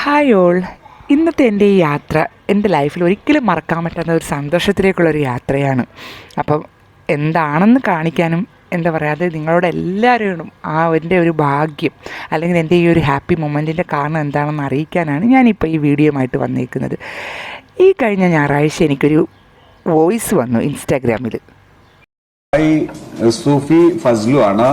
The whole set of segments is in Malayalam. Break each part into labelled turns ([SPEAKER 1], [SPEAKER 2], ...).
[SPEAKER 1] Hi all. ഇന്നത്തെ എൻ്റെ ഈ യാത്ര എൻ്റെ ലൈഫിൽ ഒരിക്കലും മറക്കാൻ പറ്റാത്ത ഒരു സന്തോഷത്തിലേക്കുള്ളൊരു യാത്രയാണ്. അപ്പം എന്താണെന്ന് കാണിക്കാനും എന്താ പറയുക, അത് നിങ്ങളോട് എല്ലാവരോടും എൻ്റെ ഒരു ഭാഗ്യം അല്ലെങ്കിൽ എൻ്റെ ഈ ഒരു ഹാപ്പി മൊമെൻറ്റിൻ്റെ കാരണം എന്താണെന്ന് അറിയിക്കാനാണ് ഞാനിപ്പോൾ ഈ വീഡിയോയുമായിട്ട് വന്നിരിക്കുന്നത്. ഈ കഴിഞ്ഞ ഞായറാഴ്ച എനിക്കൊരു വോയിസ് വന്നു ഇൻസ്റ്റാഗ്രാമിൽ.
[SPEAKER 2] ഹായ്, സൂഫി ഫസ്ലു ആണ്.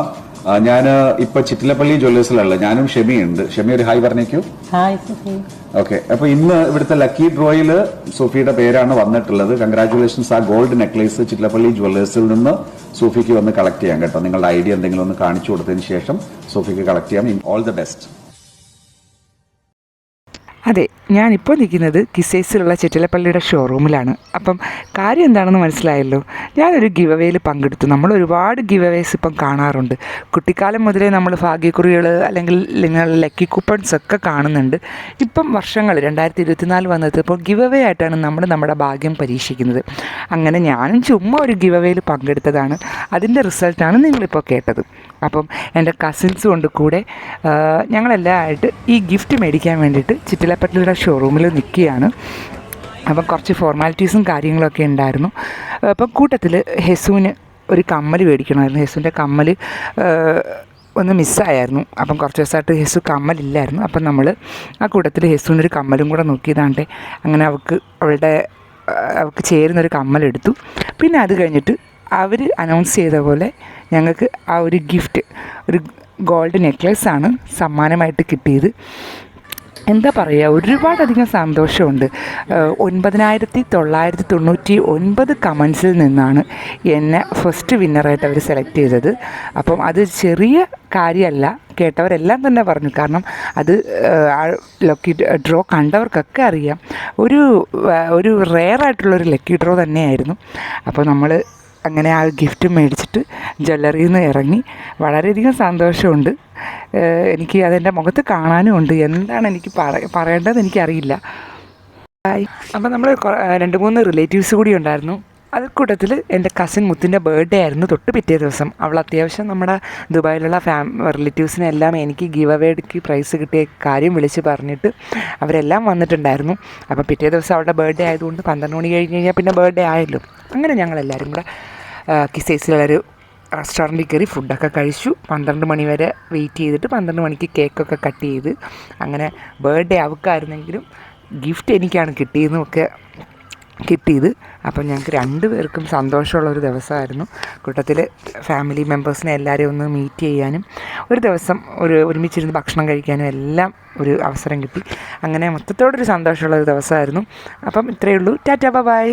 [SPEAKER 2] ഞാൻ ഇപ്പൊ ചിറ്റിലപ്പള്ളി ജ്വല്ലേഴ്സിലുള്ള ഞാനും ഷെമിയുണ്ട്. ഷെമി ഒരു ഹായ് പറഞ്ഞേക്കൂ.
[SPEAKER 3] ഹായ് സൂഫി.
[SPEAKER 2] ഓക്കെ, അപ്പൊ ഇന്ന് ഇവിടുത്തെ ലക്കി ഡ്രോയില് സൂഫിയുടെ പേരാണ് വന്നിട്ടുള്ളത്. കൺഗ്രാറ്റുലേഷൻസ്. ആ ഗോൾഡ് നെക്ലേസ് ചിറ്റിലപ്പള്ളി ജ്വല്ലേഴ്സിൽ നിന്ന് സൂഫിക്ക് വന്ന് കളക്ട് ചെയ്യാം കേട്ടോ. നിങ്ങളുടെ ഐഡിയ എന്തെങ്കിലും ഒന്ന് കാണിച്ചു കൊടുത്തതിന് ശേഷം സൂഫിക്ക് കളക്ട് ചെയ്യാം. All the best.
[SPEAKER 1] അതെ, ഞാനിപ്പോൾ നിൽക്കുന്നത് കിസൈസിലുള്ള ചിറ്റിലപ്പള്ളിയുടെ ഷോറൂമിലാണ്. അപ്പം കാര്യം എന്താണെന്ന് മനസ്സിലായല്ലോ. ഞാനൊരു ഗിവ് അവേയിൽ പങ്കെടുത്തു. നമ്മൾ ഒരുപാട് ഗിവ് അവേസ് ഇപ്പം കാണാറുണ്ട്. കുട്ടിക്കാലം മുതലേ നമ്മൾ ഭാഗ്യക്കുറികൾ അല്ലെങ്കിൽ ലക്കി കൂപ്പൺസ് ഒക്കെ കാണുന്നുണ്ട്. ഇപ്പം വർഷങ്ങൾ 2024 വന്നെത്തിയപ്പോൾ ഗിവ് അവേ ആയിട്ടാണ് നമ്മൾ നമ്മുടെ ഭാഗ്യം പരീക്ഷിക്കുന്നത്. അങ്ങനെ ഞാനും ചുമ്മാ ഒരു ഗിവ് അവേയിൽ പങ്കെടുത്തതാണ്. അതിൻ്റെ റിസൾട്ടാണ് നിങ്ങളിപ്പോൾ കേട്ടത്. അപ്പം എൻ്റെ കസിൻസും കൊണ്ട് കൂടെ ഞങ്ങളെല്ലാം ആയിട്ട് ഈ ഗിഫ്റ്റ് മേടിക്കാൻ വേണ്ടിയിട്ട് ചിറ്റിലപ്പള്ളിയുടെ ഷോറൂമിൽ നിൽക്കുകയാണ്. അപ്പം കുറച്ച് ഫോർമാലിറ്റീസും കാര്യങ്ങളൊക്കെ ഉണ്ടായിരുന്നു. അപ്പം കൂട്ടത്തിൽ ഹെസുവിന് ഒരു കമ്മൽ മേടിക്കണമായിരുന്നു. ഹെസുവിൻ്റെ കമ്മൽ ഒന്ന് മിസ്സായിരുന്നു. അപ്പം കുറച്ച് ദിവസമായിട്ട് ഹെസു കമ്മലില്ലായിരുന്നു. അപ്പം നമ്മൾ ആ കൂട്ടത്തിൽ ഹെസുവിനൊരു കമ്മലും കൂടെ നോക്കിയതാണ്ടേ. അങ്ങനെ അവൾക്ക് ചേരുന്നൊരു കമ്മലെടുത്തു. പിന്നെ അത് കഴിഞ്ഞിട്ട് അവർ അനൗൺസ് ചെയ്ത പോലെ ഞങ്ങൾക്ക് ആ ഒരു ഗിഫ്റ്റ്, ഒരു ഗോൾഡ് നെക്ലേസാണ് സമ്മാനമായിട്ട് കിട്ടിയത്. എന്താ പറയുക, ഒരുപാടധികം സന്തോഷമുണ്ട്. 9999 കമൻസിൽ നിന്നാണ് എന്നെ ഫസ്റ്റ് വിന്നറായിട്ട് അവർ സെലക്ട് ചെയ്തത്. അപ്പം അത് ചെറിയ കാര്യമല്ല, കേട്ടവരെല്ലാം തന്നെ പറഞ്ഞു. കാരണം അത് ലക്കി ഡ്രോ കണ്ടവർക്കൊക്കെ അറിയാം. ഒരു റെയറായിട്ടുള്ളൊരു ലക്കി ഡ്രോ തന്നെയായിരുന്നു. അപ്പോൾ നമ്മൾ അങ്ങനെ ആ ഗിഫ്റ്റ് മേടിച്ചിട്ട് ജ്വല്ലറിയിൽ നിന്ന് ഇറങ്ങി. വളരെയധികം സന്തോഷമുണ്ട്. എനിക്ക് അതെൻ്റെ മുഖത്ത് കാണാനും ഉണ്ട്. എന്താണ് എനിക്ക് പറയേണ്ടത് എനിക്കറിയില്ല. അപ്പം നമ്മൾ 2-3 റിലേറ്റീവ്സ് കൂടി ഉണ്ടായിരുന്നു. അത് കൂട്ടത്തിൽ എൻ്റെ കസിൻ മുത്തിൻ്റെ ബർത്ത്ഡേ ആയിരുന്നു തൊട്ട് പിറ്റേ ദിവസം. അവൾ അത്യാവശ്യം നമ്മുടെ ദുബായിലുള്ള റിലേറ്റീവ്സിനെ എല്ലാം എനിക്ക് ഗിവ് അവേക്ക് പ്രൈസ് കിട്ടിയ കാര്യം വിളിച്ച് പറഞ്ഞിട്ട് അവരെല്ലാം വന്നിട്ടുണ്ടായിരുന്നു. അപ്പോൾ പിറ്റേ ദിവസം അവളുടെ ബർത്ത്ഡേ ആയതുകൊണ്ട് 12 മണി കഴിഞ്ഞ് കഴിഞ്ഞാൽ പിന്നെ ബർത്ത്ഡേ ആയല്ലോ. അങ്ങനെ ഞങ്ങളെല്ലാവരും കൂടെ കിസൈസിലുള്ളൊരു റെസ്റ്റോറൻറ്റിൽ കയറി ഫുഡൊക്കെ കഴിച്ചു. 12 മണി വരെ വെയിറ്റ് ചെയ്തിട്ട് 12 മണിക്ക് കേക്കൊക്കെ കട്ട് ചെയ്ത് അങ്ങനെ ബർത്ത്ഡേ അവൾക്കായിരുന്നെങ്കിലും ഗിഫ്റ്റ് എനിക്കാണ് കിട്ടിയത്. അപ്പം ഞങ്ങൾക്ക് 2 പേർക്കും സന്തോഷമുള്ളൊരു ദിവസമായിരുന്നു. കൂട്ടത്തിൽ ഫാമിലി മെമ്പേഴ്സിനെ എല്ലാവരെയും ഒന്ന് മീറ്റ് ചെയ്യാനും ഒരു ദിവസം ഒരുമിച്ചിരുന്ന് ഭക്ഷണം കഴിക്കാനും എല്ലാം ഒരു അവസരം കിട്ടി. അങ്ങനെ മൊത്തത്തോടൊരു സന്തോഷമുള്ളൊരു ദിവസമായിരുന്നു. അപ്പം ഇത്രയേ ഉള്ളൂ. ടാറ്റാ, ബൈ.